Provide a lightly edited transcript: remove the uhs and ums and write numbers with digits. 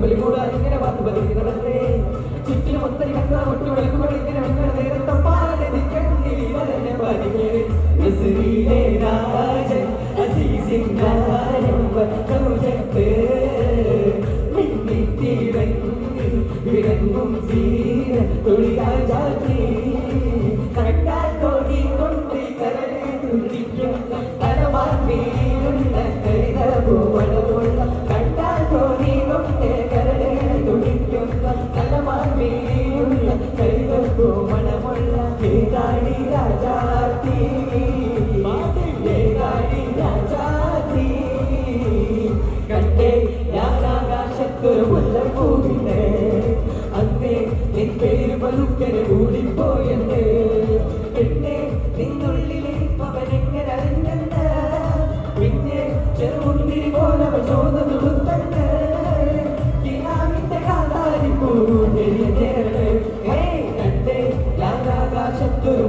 കമ്പലി കൂടാൻ ഇങ്ങനെ വന്നു പതിക്കുന്നവരുടെ ചുറ്റിലും ഒത്തിരി കണ്ട ഒട്ടു വിളക്കുകൾ ഇങ്ങനെ വെക്കണ നേരത്തെ പാലതി കണ്ണിൽ വരഞ്ഞ പതിവ് രാജൻ അസീസിംഗാരംഭത്ത് വിളങ്ങും സീന തുളിയാ ജാതി കണ്ടാൽ തോടി കൊണ്ട് കരളെ തുടിക്കും പരമാത്മീയുള്ള കൈതപൂവളമുള്ള കണ്ടാൽ തോടി കൊണ്ട് കരളെ തുടിക്കും പരമാത്മീയുള്ള കൈതപൂവളമുള്ള ഏതാടി രാജാതി ഏതാടി രാജാതി കണ്ടേ ഞാനാകാശത്തൊരു മുല്ലപ്പൂവിനെ അന്നേ നിൻ പേര് പതുക്കനെ കൂടിപ്പോയെന്ന് എന്നെ നിന്നുള്ളിലെ പവനെങ്ങനെ അറിഞ്ഞെന്ന് പിന്നെ ചെറുമുന്തിരി പോലവ ചോദ തുളുത്തന്ന് കിനാവിന്റെ കാതാരി പൂവിന്റെ കണ്ടേ ഞാനാകാശത്തൊരു